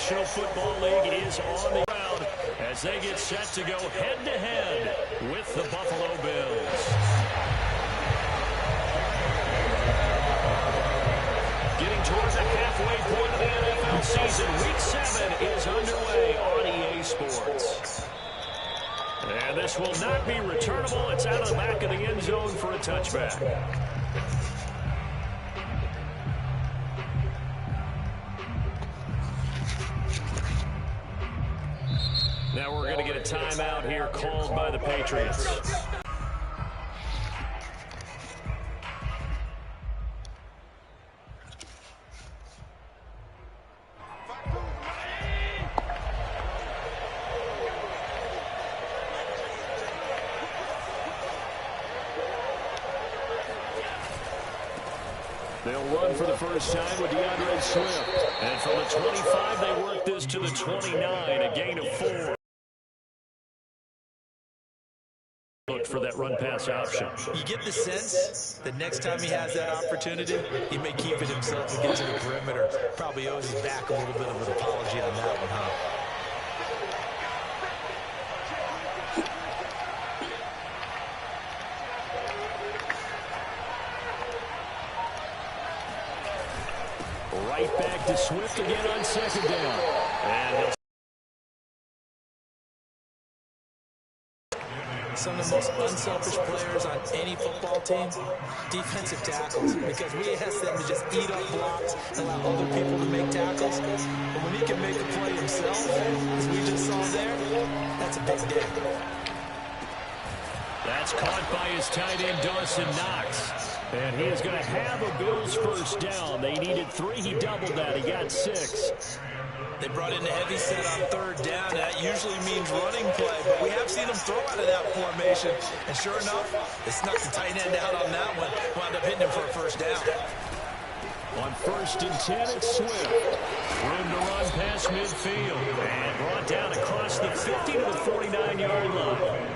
National Football League is on the ground as they get set to go head-to-head with the Buffalo Bills. Getting towards the halfway point of the NFL season, Week 7 is underway on EA Sports. And this will not be returnable. It's out of the back of the end zone for a touchback. Now we're going to get a timeout here called by the Patriots. They'll run for the first time with DeAndre Swift. And from the 25, they work this to the 29, a gain of 4. Look for that run-pass option. You get the sense that next time he has that opportunity, he may keep it himself and get to the perimeter. Probably owes his back a little bit of an apology on that one, huh? Right back to Swift again on second down. And he'll some of the most unselfish players on any football team, defensive tackles, because we ask them to just eat up blocks and allow other people to make tackles. But when he can make a play himself, as we just saw there, that's a big day. That's caught by his tight end, Dawson Knox. And he is going to have a Bills first down. They needed 3. He doubled that. He got 6. They brought in a heavy set on third down. That usually means running play, but we have seen them throw out of that formation. And sure enough, they snuck the tight end out on that one. Wound up hitting him for a first down. On 1st and 10, it's Swift. Room to run past midfield. And brought down across the 50 to the 49-yard line.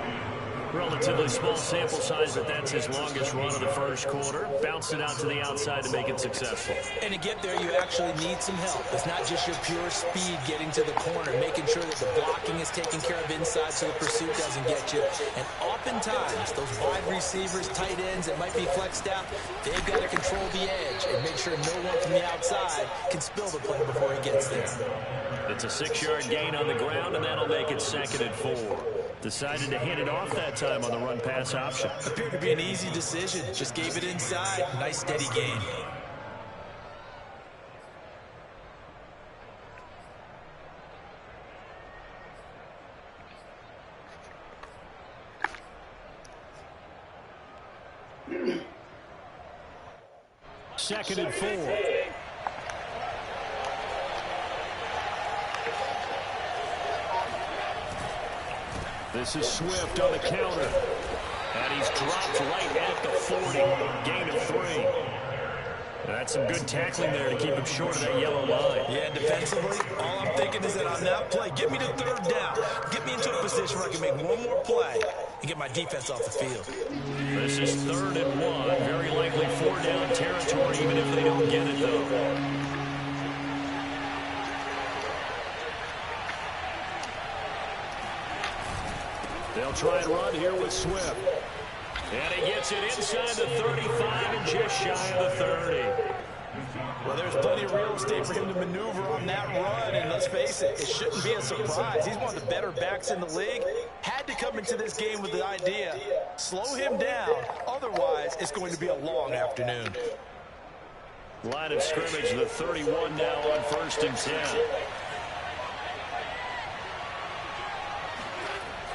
Relatively small sample size, but that's his longest run of the first quarter. Bounced it out to the outside to make it successful. And to get there, you actually need some help. It's not just your pure speed getting to the corner, making sure that the blocking is taken care of inside so the pursuit doesn't get you. And oftentimes, those wide receivers, tight ends that might be flexed out, they've got to control the edge and make sure no one from the outside can spill the play before he gets there. It's a 6-yard gain on the ground, and that'll make it 2nd and 4. Decided to hand it off that time on the run-pass option. Appeared to be an easy decision. Just gave it inside. Nice, steady gain. Second and 4. This is Swift on the counter. And he's dropped right at the 40. Gain of 3. That's some good tackling there to keep him short of that yellow line. Yeah, defensively, all I'm thinking is that on that play, get me to third down. Get me into a position where I can make one more play and get my defense off the field. This is 3rd and 1. Very likely 4-down territory, even if they don't get it, though. They'll try and run here with Swift. And he gets it inside the 35 and just shy of the 30. Well, there's plenty of real estate for him to maneuver on that run. And let's face it, it shouldn't be a surprise. He's one of the better backs in the league. Had to come into this game with the idea, slow him down. Otherwise, it's going to be a long afternoon. Line of scrimmage, the 31 now on 1st and 10.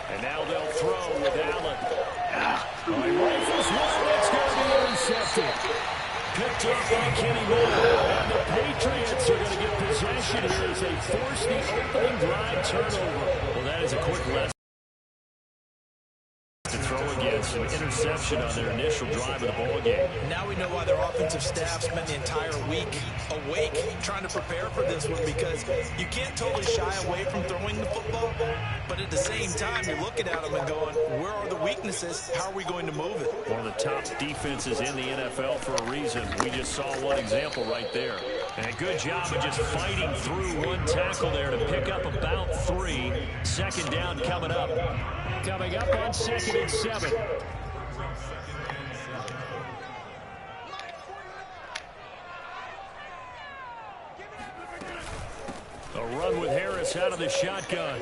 And now they'll throw with Allen. He rifles one. It's going to be intercepted. Picked up by Kenny Moore. And the Patriots are going to get possession here as they force the opening drive turnover. Well, that is a quick lesson to throw against an interception on their initial drive of the ball game. Now we know why their offensive staff spent the entire week awake trying to prepare for this one, because you can't totally shy away from throwing the football, but at the same time you're looking at them and going, where are the weaknesses? How are we going to move it? One of the top defenses in the NFL for a reason. We just saw one example right there. And a good job of just fighting through one tackle there to pick up about 3. Second down coming up. Coming up on 2nd and 7. A run with Harris out of the shotgun.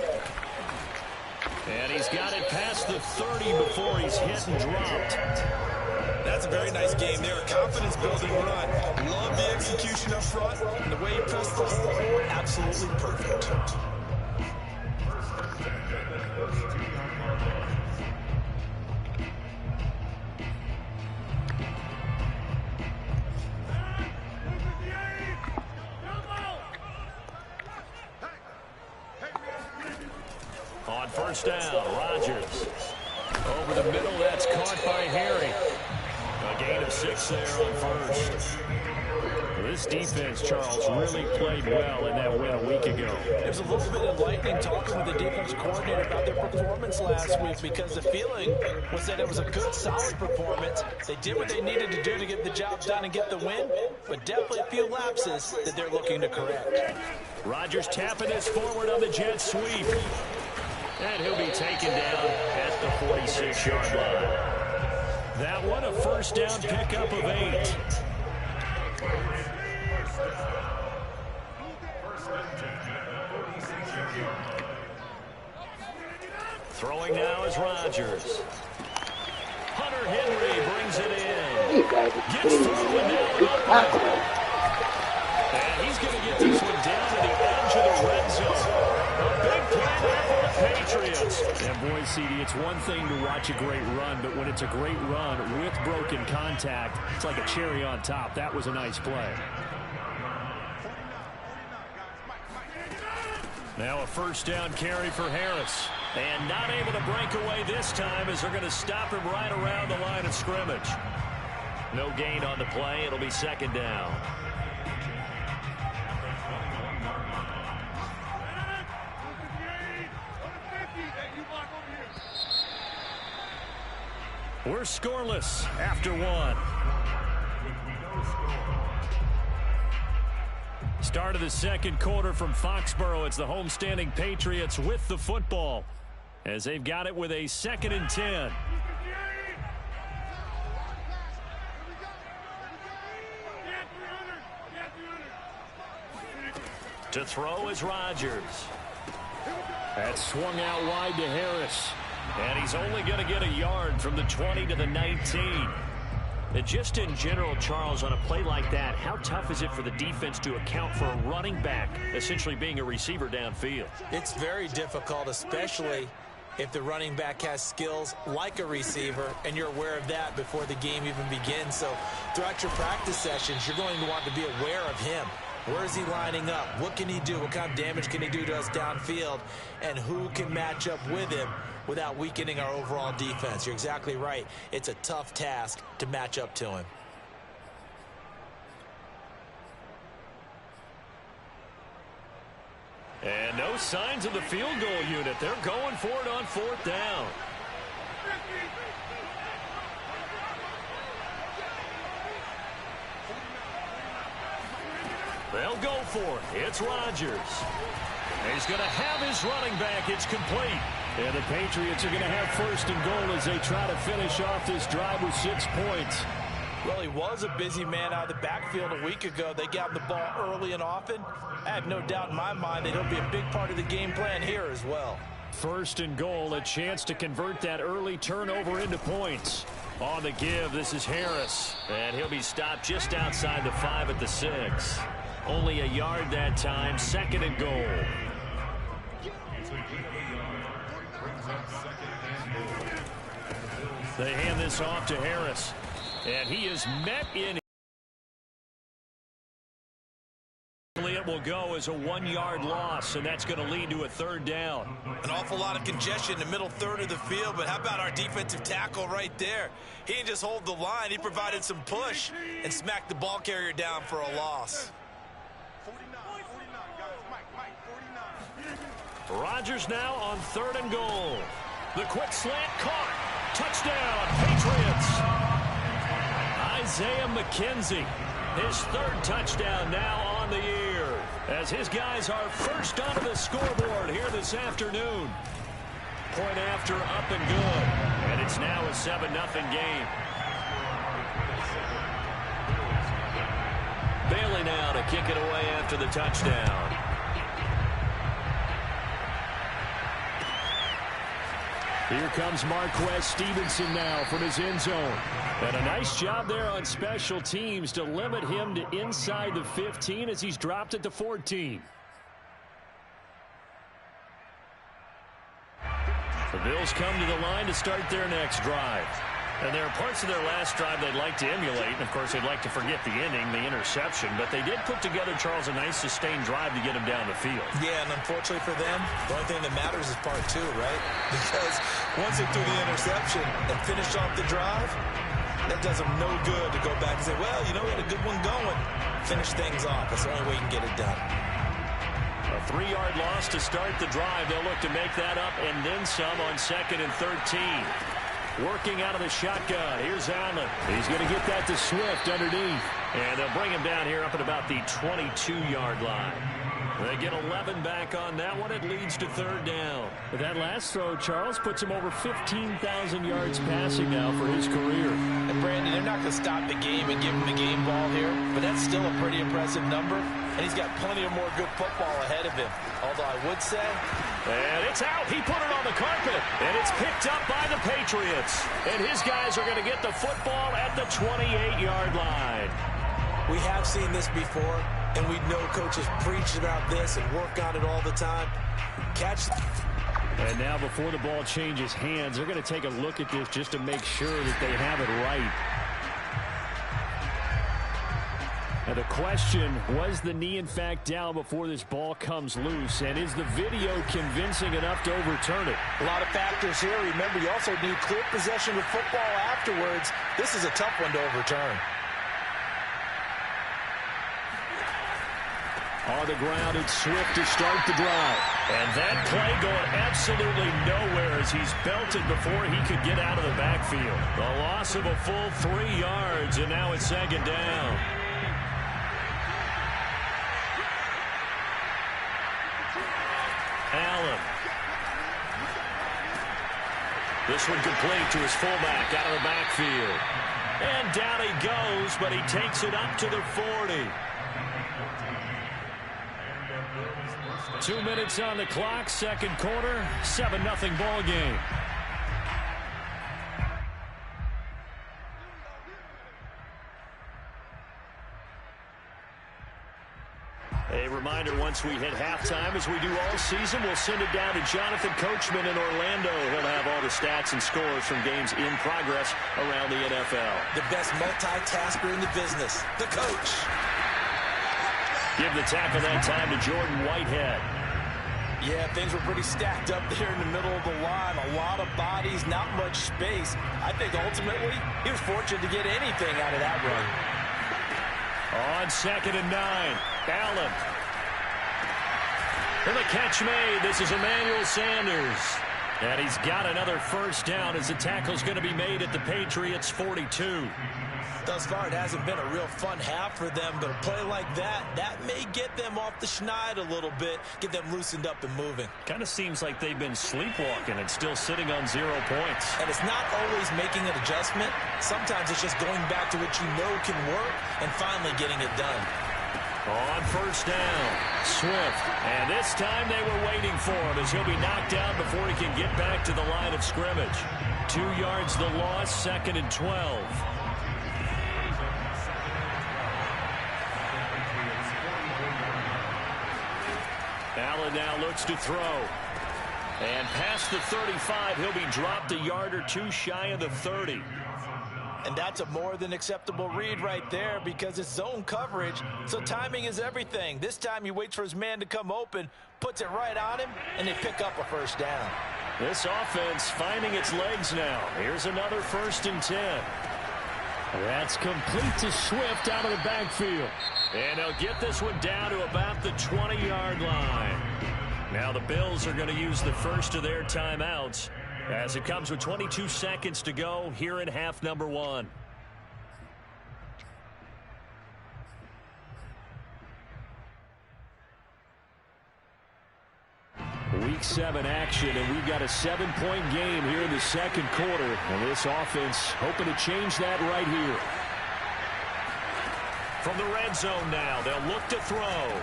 And he's got it past the 30 before he's hit and dropped. That's a very nice game there. A confidence-building run. Love the execution up front. And the way he pressed the hole, absolutely perfect. On first down, Rodgers. Over the middle, that's caught by Harry. A gain of 6 there on first. This defense, Charles, really played well in that win a week ago. There's a little bit of lightning talking with the defense coordinator about their performance last week because the feeling was that it was a good, solid performance. They did what they needed to do to get the job done and get the win, but definitely a few lapses that they're looking to correct. Rodgers tapping this forward on the jet sweep. And he'll be taken down at the 46-yard line. That one, a first down pickup of 8. Throwing now is Rodgers. Hunter Henry brings it in. Gets through and now open. And he's going to get this one down to the edge of the red zone. A big play there for the Patriots. And boy, CD, it's one thing to watch a great run, but when it's a great run with broken contact, it's like a cherry on top. That was a nice play. Now a first down carry for Harris. And not able to break away this time as they're going to stop him right around the line of scrimmage. No gain on the play. It'll be second down. We're scoreless after 1. Start of the second quarter from Foxborough. It's the homestanding Patriots with the football as they've got it with a 2nd and 10. To throw is Rodgers. That's swung out wide to Harris. And he's only going to get a yard from the 20 to the 19. And just in general, Charles, on a play like that, how tough is it for the defense to account for a running back essentially being a receiver downfield? It's very difficult, especially if the running back has skills like a receiver, and you're aware of that before the game even begins. So throughout your practice sessions, you're going to want to be aware of him. Where is he lining up? What can he do? What kind of damage can he do to us downfield? And who can match up with him without weakening our overall defense? You're exactly right. It's a tough task to match up to him. And no signs of the field goal unit. They're going for it on 4th down. They'll go for it. It's Rodgers. He's going to have his running back. It's complete. And the Patriots are going to have 1st and goal as they try to finish off this drive with 6 points. Well, he was a busy man out of the backfield a week ago. They got him the ball early and often. I have no doubt in my mind that he'll be a big part of the game plan here as well. 1st and goal, a chance to convert that early turnover into points. On the give, this is Harris. And he'll be stopped just outside the 5 at the 6. Only a yard that time, 2nd and goal. They hand this off to Harris. And he is met in. It will go as a 1-yard loss, and that's going to lead to a 3rd down. An awful lot of congestion in the middle third of the field, but how about our defensive tackle right there? He didn't just hold the line. He provided some push and smacked the ball carrier down for a loss. Rodgers now on 3rd and goal. The quick slant caught. Touchdown, Patriots. Isaiah McKenzie His third touchdown now on the year, as his guys are first onto the scoreboard here this afternoon. Point after up and good, and it's now a 7-0 game. Bailey now to kick it away after the touchdown. Here comes Marquez Stevenson now from his end zone. And a nice job there on special teams to limit him to inside the 15 as he's dropped it to 14. The Bills come to the line to start their next drive. And there are parts of their last drive they'd like to emulate. And, of course, they'd like to forget the inning, the interception. But they did put together, Charles, a nice sustained drive to get him down the field. Yeah, and unfortunately for them, the only thing that matters is part two, right? Because once they threw the interception and finished off the drive, that does them no good to go back and say, well, you know, we had a good one going. Finish things off. That's the only way you can get it done. A 3-yard loss to start the drive. They'll look to make that up and then some on 2nd and 13. Working out of the shotgun. Here's Allen. He's going to get that to Swift underneath. And they'll bring him down here up at about the 22-yard line. They get 11 back on that one. It leads to 3rd down. But that last throw, Charles, puts him over 15,000 yards passing now for his career. And, Brandon, they're not going to stop the game and give him the game ball here. But that's still a pretty impressive number. And he's got plenty of more good football ahead of him. Although I would say... And it's out. He put it on the carpet. And it's picked up by the Patriots. And his guys are going to get the football at the 28-yard line. We have seen this before, and we know coaches preach about this and work on it all the time. Catch. And now before the ball changes hands, they're going to take a look at this just to make sure that they have it right. And the question, was the knee in fact down before this ball comes loose? And is the video convincing enough to overturn it? A lot of factors here. Remember, you also need clear possession of football afterwards. This is a tough one to overturn. On the ground, it's Swift to start the drive. And that play going absolutely nowhere as he's belted before he could get out of the backfield. The loss of a full 3 yards, and now it's 2nd down. Allen. This one complete to his fullback out of the backfield. And down he goes, but he takes it up to the 40. 2 minutes on the clock, 2nd quarter, 7-0 ball game. A reminder, once we hit halftime, as we do all season, we'll send it down to Jonathan Coachman in Orlando. He'll have all the stats and scores from games in progress around the NFL. The best multitasker in the business, the coach. Give the tackle that time to Jordan Whitehead. Yeah, things were pretty stacked up there in the middle of the line. A lot of bodies, not much space. I think ultimately he was fortunate to get anything out of that run. On 2nd and 9, Allen. And the catch made. This is Emmanuel Sanders. And he's got another first down as the tackle's going to be made at the Patriots' 42. Thus far, it hasn't been a real fun half for them, but a play like that may get them off the schneid a little bit, get them loosened up and moving. Kind of seems like they've been sleepwalking and still sitting on 0 points. And it's not always making an adjustment. Sometimes it's just going back to what you know can work and finally getting it done. On first down, Swift. And this time they were waiting for him as he'll be knocked down before he can get back to the line of scrimmage. 2 yards the loss, 2nd and 12. Allen now looks to throw. And past the 35, he'll be dropped a yard or 2 shy of the 30. And that's a more than acceptable read right there because it's zone coverage, so timing is everything. This time he waits for his man to come open, puts it right on him, and they pick up a first down. This offense finding its legs now. Here's another 1st and 10. That's complete to Swift out of the backfield. And they'll get this one down to about the 20-yard line. Now the Bills are going to use the first of their timeouts as it comes with 22 seconds to go here in half number 1. Week 7 action, and we've got a 7-point game here in the second quarter. And this offense hoping to change that right here. From the red zone now, they'll look to throw.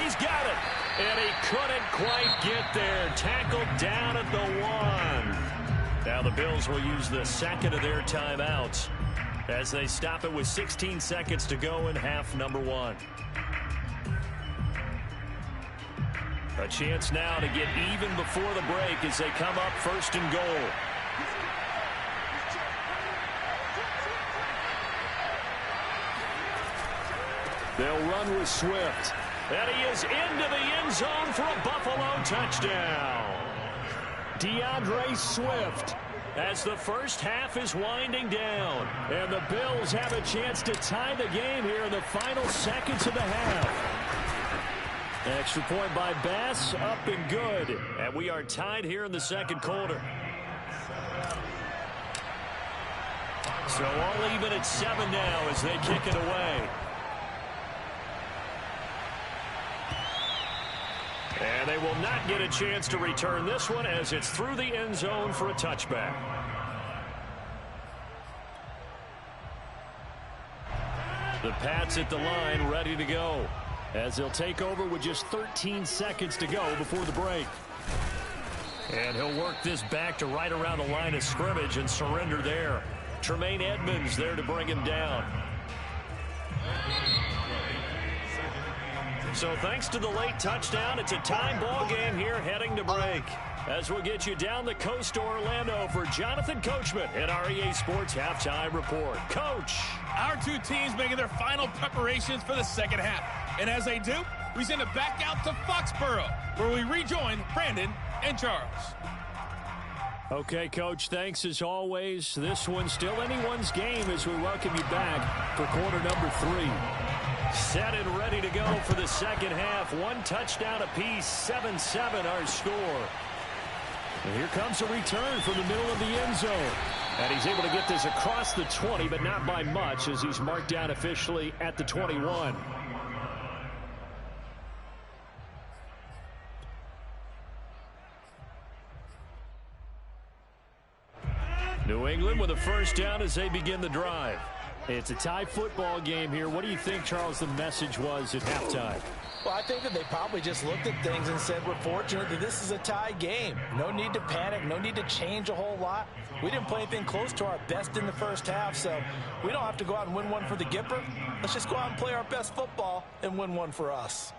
He's got it, and he couldn't quite get there. Tackled down at the 1. Now the Bills will use the second of their timeouts as they stop it with 16 seconds to go in half number 1. A chance now to get even before the break as they come up first and goal. They'll run with Swift. And he is into the end zone for a Buffalo touchdown. DeAndre Swift as the first half is winding down. And the Bills have a chance to tie the game here in the final seconds of the half. Extra point by Bass, up and good. And we are tied here in the second quarter. So all even at 7 now as they kick it away. And they will not get a chance to return this one as it's through the end zone for a touchback. The Pats at the line ready to go as they'll take over with just 13 seconds to go before the break. And he'll work this back to right around the line of scrimmage and surrender there. Tremaine Edmonds there to bring him down. So thanks to the late touchdown, it's a tie ball game here heading to break. As we'll get you down the coast to Orlando for Jonathan Coachman at our EA Sports Halftime Report. Coach. Our two teams making their final preparations for the second half. And as they do, we send it back out to Foxborough, where we rejoin Brandon and Charles. Okay, Coach, thanks as always. This one's still anyone's game as we welcome you back for quarter number 3. Set and ready to go for the second half. One touchdown apiece, 7-7 our score. And here comes a return from the middle of the end zone. And he's able to get this across the 20, but not by much as he's marked down officially at the 21. New England with a first down as they begin the drive. It's a tie football game here. What do you think, Charles, the message was at halftime? Well, I think that they probably just looked at things and said, we're fortunate that this is a tie game. No need to panic. No need to change a whole lot. We didn't play anything close to our best in the first half, so we don't have to go out and win one for the Gipper. Let's just go out and play our best football and win one for us.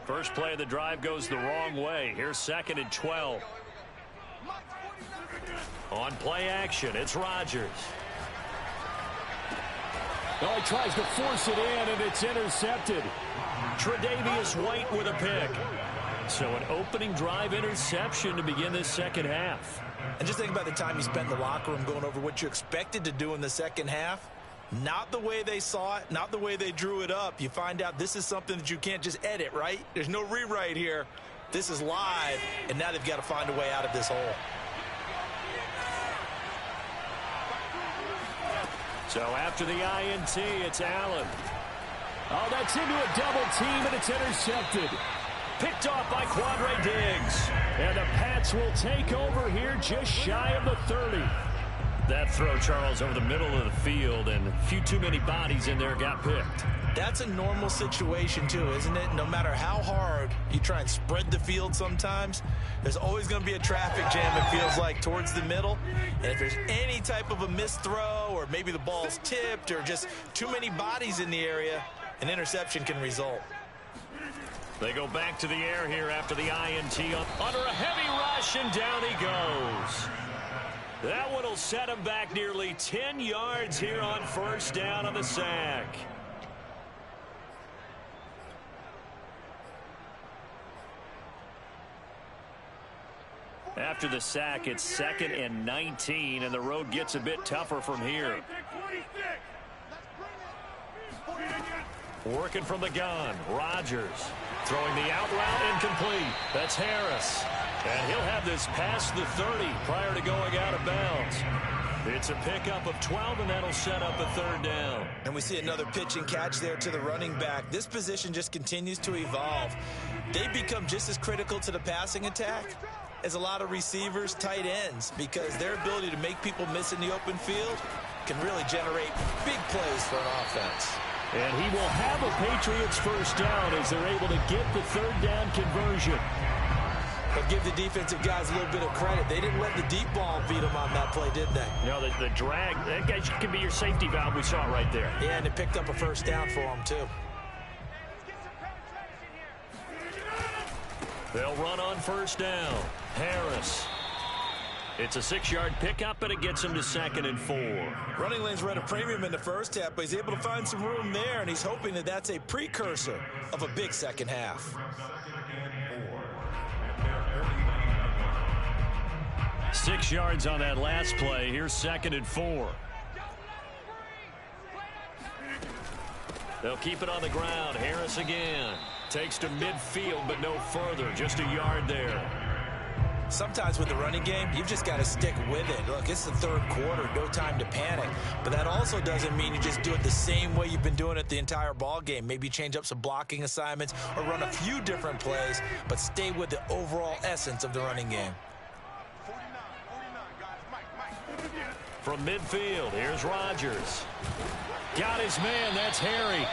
First play of the drive goes the wrong way. Here's 2nd and 12. On play action, it's Rodgers. Oh, he tries to force it in, and it's intercepted. Tre'Davious White with a pick. So an opening drive interception to begin this second half. And just think about the time you spent in the locker room going over what you expected to do in the second half. Not the way they saw it, not the way they drew it up. You find out this is something that you can't just edit, right? There's no rewrite here. This is live, and now they've got to find a way out of this hole. So after the INT, it's Allen. Oh, that's into a double team, and it's intercepted. Picked off by Quandre Diggs. And the Pats will take over here just shy of the 30. That throw, Charles, over the middle of the field, and a few too many bodies in there got picked. That's a normal situation, too, isn't it? No matter how hard you try and spread the field sometimes, there's always going to be a traffic jam, it feels like, towards the middle. And if there's any type of a missed throw, or maybe the ball's tipped, or just too many bodies in the area, an interception can result. They go back to the air here after the INT under a heavy rush, and down he goes. That one will set him back nearly 10 yards here on first down on the sack. After the sack, it's 2nd and 19, and the road gets a bit tougher from here. Working from the gun, Rodgers throwing the out route incomplete. That's Harris. And he'll have this past the 30 prior to going out of bounds. It's a pickup of 12, and that'll set up a third down. And we see another pitch and catch there to the running back. This position just continues to evolve. They become just as critical to the passing attack as a lot of receivers, tight ends, because their ability to make people miss in the open field can really generate big plays for an offense. And he will have a Patriots first down as they're able to get the third down conversion. But give the defensive guys a little bit of credit. They didn't let the deep ball beat them on that play, did they? No, the drag, that guy can be your safety valve. We saw it right there. Yeah, and it picked up a first down for them, too. They'll run on first down. Harris. It's a 6-yard pickup, but it gets him to 2nd and 4. Running lanes were at a premium in the first half, but he's able to find some room there, and he's hoping that that's a precursor of a big second half. 6 yards on that last play. Here's 2nd and 4. They'll keep it on the ground. Harris again. Takes to midfield, but no further. Just a yard there. Sometimes with the running game, you've just got to stick with it. Look, it's the third quarter, no time to panic. But that also doesn't mean you just do it the same way you've been doing it the entire ball game. Maybe change up some blocking assignments or run a few different plays, but stay with the overall essence of the running game. From midfield, here's Rodgers. Got his man, that's Harry.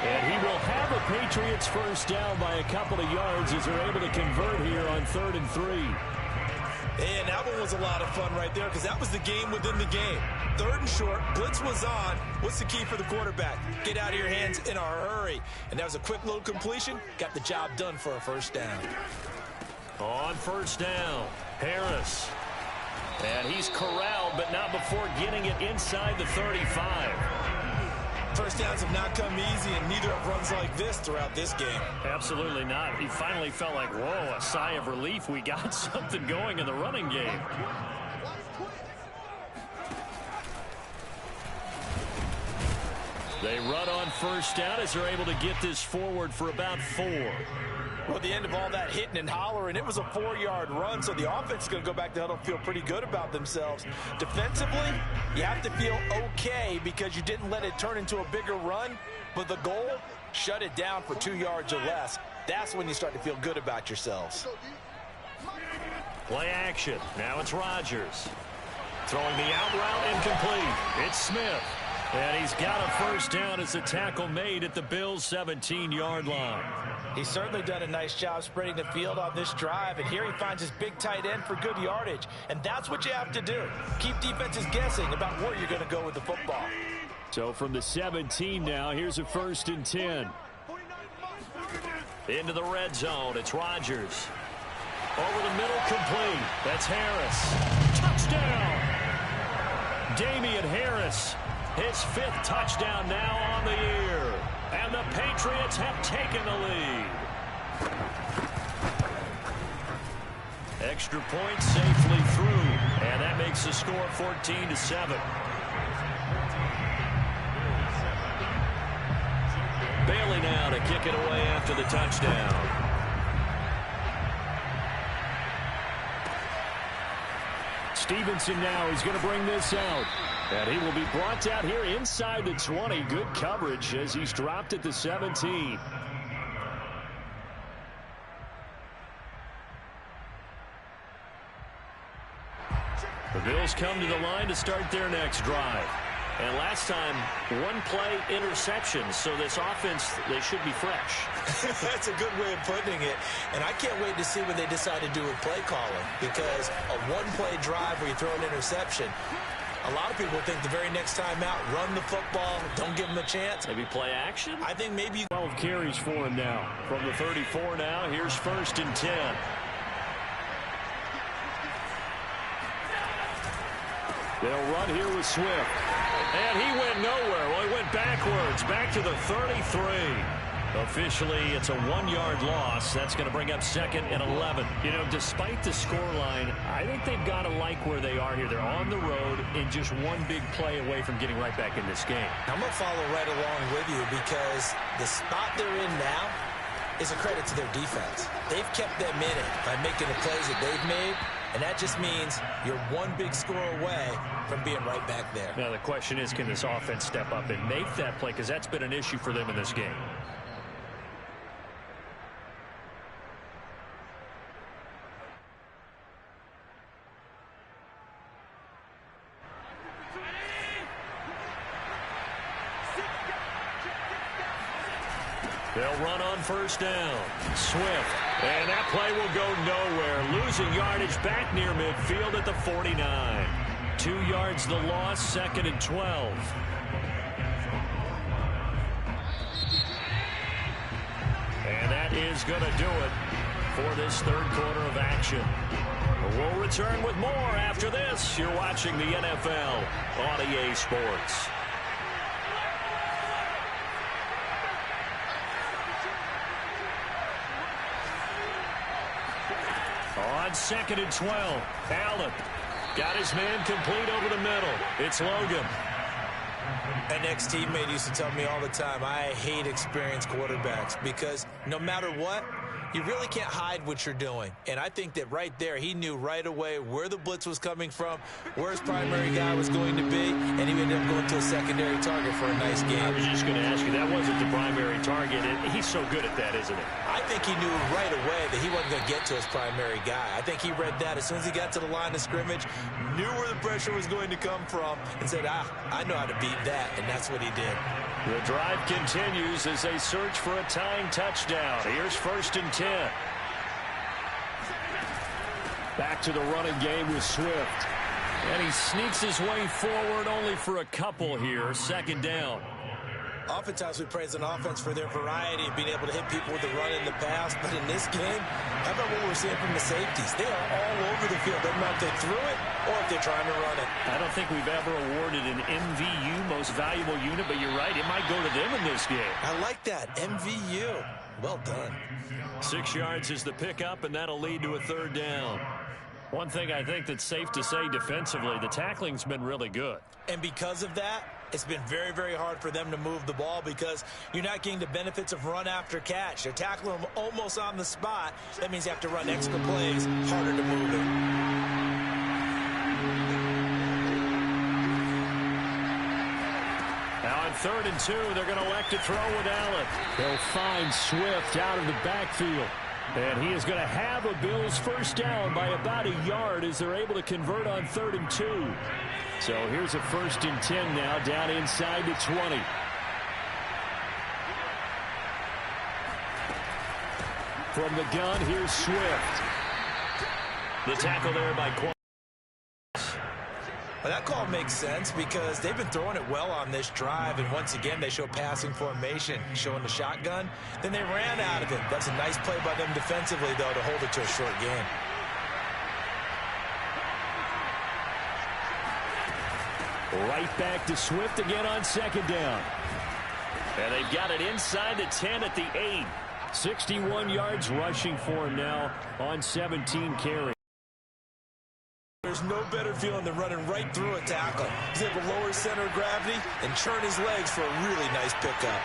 And he will have a Patriots first down by a couple of yards as they're able to convert here on 3rd and 3. And that one was a lot of fun right there because that was the game within the game. 3rd and short, blitz was on. What's the key for the quarterback? Get out of your hands in a hurry. And that was a quick little completion. Got the job done for a first down. On first down, Harris. And he's corralled, but not before getting it inside the 35. First downs have not come easy, and neither have runs like this throughout this game. Absolutely not. He finally felt like, whoa, a sigh of relief. We got something going in the running game. They run on first down as they're able to get this forward for about 4. Well, at the end of all that hitting and hollering, it was a 4-yard run, so the offense is going to go back to huddle and feel pretty good about themselves. Defensively, you have to feel okay because you didn't let it turn into a bigger run, but the goal, shut it down for 2 yards or less. That's when you start to feel good about yourselves. Play action. Now it's Rodgers. Throwing the out route incomplete. It's Smith. And he's got a first down as the tackle made at the Bills' 17-yard line. He's certainly done a nice job spreading the field on this drive, and here he finds his big tight end for good yardage. And that's what you have to do. Keep defenses guessing about where you're going to go with the football. So from the 17 now, here's a 1st and 10. Into the red zone, it's Rodgers. Over the middle, complete. That's Harris. Touchdown! Damian Harris. His 5th touchdown now on the year. And the Patriots have taken the lead. Extra point safely through. And that makes the score 14-7. Bailey now to kick it away after the touchdown. Stevenson now is going to bring this out. And he will be brought out here inside the 20. Good coverage as he's dropped at the 17. The Bills come to the line to start their next drive. And last time, 1-play interception. So this offense, they should be fresh. That's a good way of putting it. And I can't wait to see what they decide to do with play calling. Because a 1-play drive where you throw an interception, a lot of people think the very next time out, run the football, don't give them a chance. Maybe play action? I think maybe 12 carries for him now. From the 34 now, here's 1st and 10. They'll run here with Swift. And he went nowhere. Well, he went backwards, back to the 33. Officially, it's a 1-yard loss. That's going to bring up 2nd and 11. You know, despite the scoreline, I think they've got to like where they are here. They're on the road and just one big play away from getting right back in this game. I'm going to follow right along with you because the spot they're in now is a credit to their defense. They've kept them in it by making the plays that they've made. And that just means you're one big score away from being right back there. Now the question is, can this offense step up and make that play? Because that's been an issue for them in this game. They'll run on first down. Swift. And that play will go nowhere. Losing yardage back near midfield at the 49. 2 yards the loss, 2nd and 12. And that is going to do it for this third quarter of action. We'll return with more after this. You're watching the NFL on EA Sports. On 2nd and 12, Allen got his man complete over the middle. It's Logan. An ex-teammate used to tell me all the time, I hate experienced quarterbacks because no matter what, you really can't hide what you're doing. And I think that right there, he knew right away where the blitz was coming from, where his primary guy was going to be, and he ended up going to a secondary target for a nice game. I was just going to ask you, that wasn't the primary target. He's so good at that, isn't he? I think he knew right away that he wasn't going to get to his primary guy. I think he read that as soon as he got to the line of scrimmage, knew where the pressure was going to come from, and said, I know how to beat that, and that's what he did. The drive continues as they search for a tying touchdown. Here's 1st and 10. Back to the running game with Swift. And he sneaks his way forward only for a couple here. 2nd down. Oftentimes we praise an offense for their variety of being able to hit people with the run in the pass. But in this game, how about what we're seeing from the safeties? They are all over the field. Doesn't matter if they threw it or if they're trying to run it. I don't think we've ever awarded an MVU, most valuable unit, but you're right. It might go to them in this game. I like that. MVU. Well done. 6 yards is the pickup, and that'll lead to a 3rd down. One thing I think that's safe to say defensively, the tackling's been really good. And because of that, it's been very, very hard for them to move the ball because you're not getting the benefits of run after catch. They're tackling them almost on the spot. That means you have to run extra plays, harder to move it. Now on 3rd and 2, they're going to elect to throw with Allen. They'll find Swift out of the backfield. And he is going to have a Bills first down by about a yard as they're able to convert on 3rd and 2. So here's a 1st and 10 now, down inside the 20. From the gun, here's Swift. The tackle there by Quan. Well, that call makes sense because they've been throwing it well on this drive, and once again they show passing formation, showing the shotgun. Then they ran out of it. That's a nice play by them defensively, though, to hold it to a short game. Right back to Swift again on 2nd down. And they've got it inside the 10 at the 8. 61 yards rushing for him now on 17 carries. There's no better feeling than running right through a tackle. He's able to lower his center of gravity and churn his legs for a really nice pickup.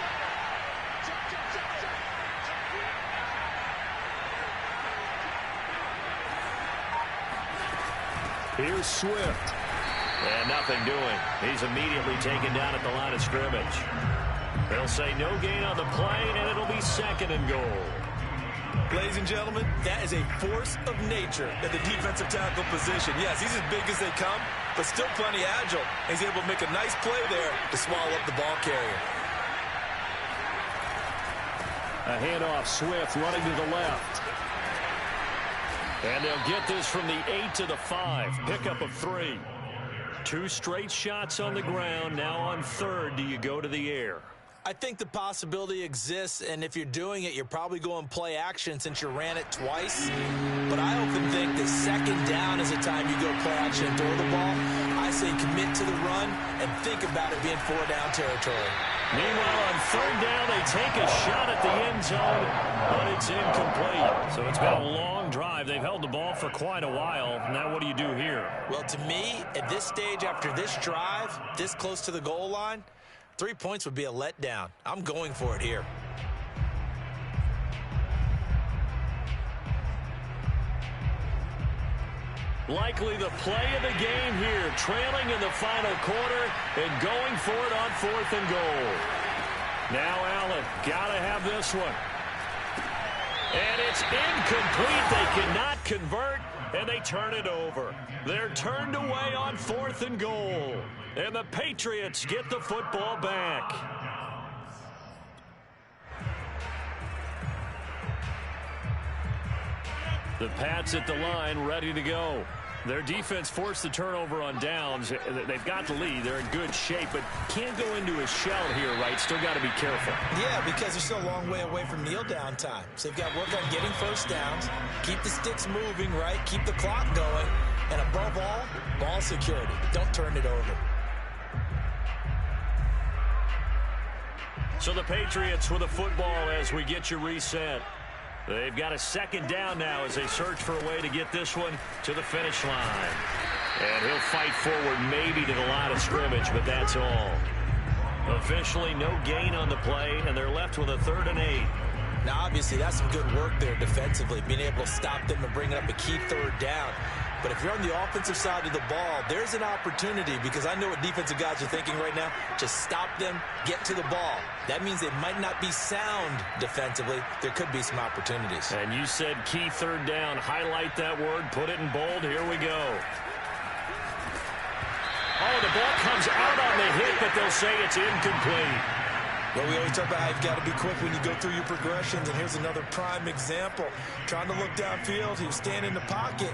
Here's Swift. And nothing doing. He's immediately taken down at the line of scrimmage. They'll say no gain on the play, and it'll be 2nd and goal. Ladies and gentlemen, that is a force of nature at the defensive tackle position. Yes, he's as big as they come, but still plenty agile. He's able to make a nice play there to swallow up the ball carrier. A handoff, Swift running to the left. And they'll get this from the 8 to the 5. Pickup of 3. 2 straight shots on the ground. Now on 3rd, do you go to the air? I think the possibility exists, and if you're doing it, you're probably going play action since you ran it twice. But I often think that 2nd down is the time you go play action and throw the ball. I say commit to the run and think about it being 4-down territory. Meanwhile, on 3rd down, they take a shot at the end zone, but it's incomplete. So it's been a long drive. They've held the ball for quite a while. Now what do you do here? Well, to me, at this stage after this drive, this close to the goal line, 3 points would be a letdown. I'm going for it here. Likely the play of the game here, trailing in the final quarter and going for it on 4th and goal. Now Allen, got to have this one. And it's incomplete. They cannot convert, and they turn it over. They're turned away on 4th and goal. And the Patriots get the football back. The Pats at the line, ready to go. Their defense forced the turnover on downs. They've got the lead. They're in good shape, but can't go into a shell here, right? Still got to be careful. Yeah, because they're still a long way away from kneel down time. So they've got to work on getting first downs, keep the sticks moving, right? Keep the clock going, and above all, ball security. Don't turn it over. So the Patriots with a football as we get you reset. They've got a second down now as they search for a way to get this one to the finish line. And he'll fight forward maybe to the line of scrimmage, but that's all. Officially no gain on the play, and they're left with a 3rd and 8. Now, obviously, that's some good work there defensively, being able to stop them and bring up a key 3rd down. But if you're on the offensive side of the ball, there's an opportunity, because I know what defensive guys are thinking right now. Just stop them, get to the ball. That means they might not be sound defensively. There could be some opportunities. And you said key 3rd down. Highlight that word. Put it in bold. Here we go. Oh, the ball comes out on the hit, but they'll say it's incomplete. Well, we always talk about how you've got to be quick when you go through your progressions, and here's another prime example. Trying to look downfield, he was standing in the pocket,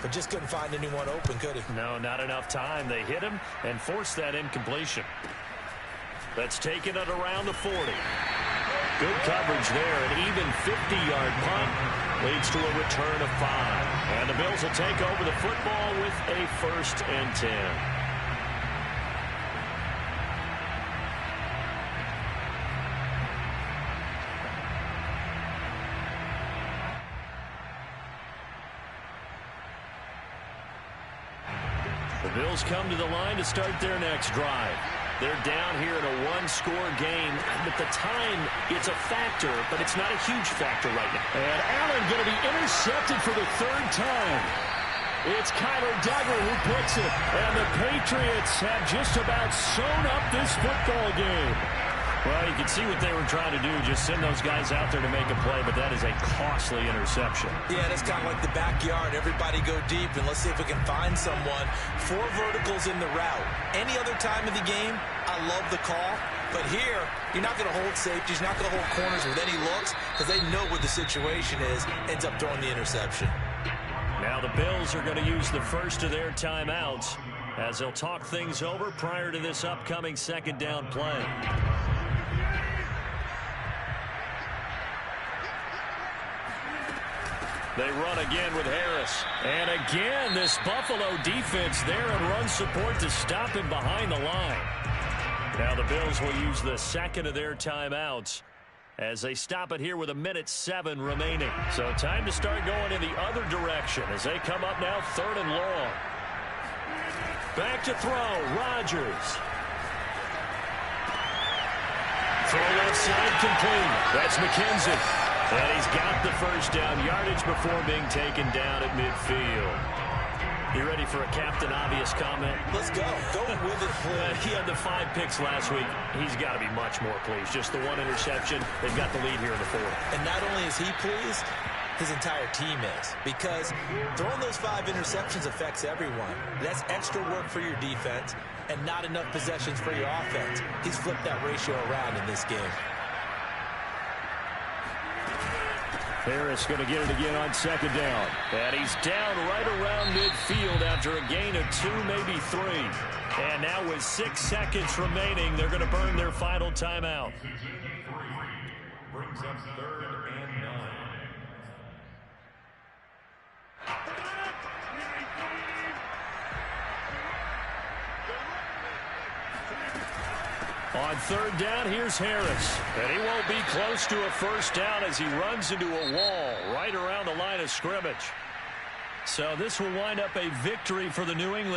but just couldn't find anyone open, could he? No, not enough time. They hit him and forced that incompletion. That's taken it around the 40. Good coverage there. An even 50-yard punt leads to a return of 5. And the Bills will take over the football with a 1st and 10. The Bills come to the line to start their next drive. They're down here in a one-score game. At the time, it's a factor, but it's not a huge factor right now. And Allen going to be intercepted for the 3rd time. It's Kyler Duggar who picks it. And the Patriots have just about sewn up this football game. Well, you can see what they were trying to do, just send those guys out there to make a play, but that is a costly interception. Yeah, that's kind of like the backyard. Everybody go deep, and let's see if we can find someone. 4 verticals in the route. Any other time of the game, I love the call. But here, you're not going to hold safeties, you're not going to hold corners with any looks, because they know what the situation is, ends up throwing the interception. Now the Bills are going to use the first of their timeouts as they'll talk things over prior to this upcoming 2nd down play. They run again with Harris. And again, this Buffalo defense there in run support to stop him behind the line. Now the Bills will use the 2nd of their timeouts as they stop it here with 1:07 remaining. So time to start going in the other direction as they come up now 3rd and long. Back to throw, Rodgers. Throw left side complete. That's McKenzie. And he's got the first down yardage before being taken down at midfield. You ready for a Captain Obvious comment? Let's go. Go with it, please. He had the 5 picks last week. He's got to be much more pleased. Just the 1 interception. They've got the lead here in the 4th. And not only is he pleased, his entire team is. Because throwing those 5 interceptions affects everyone. That's extra work for your defense and not enough possessions for your offense. He's flipped that ratio around in this game. Harris going to get it again on 2nd down. And he's down right around midfield after a gain of 2, maybe 3. And now with 6 seconds remaining, they're going to burn their final timeout. Brings up 3rd and 9. On 3rd down, here's Harris. And he won't be close to a first down as he runs into a wall right around the line of scrimmage. So this will wind up a victory for the New England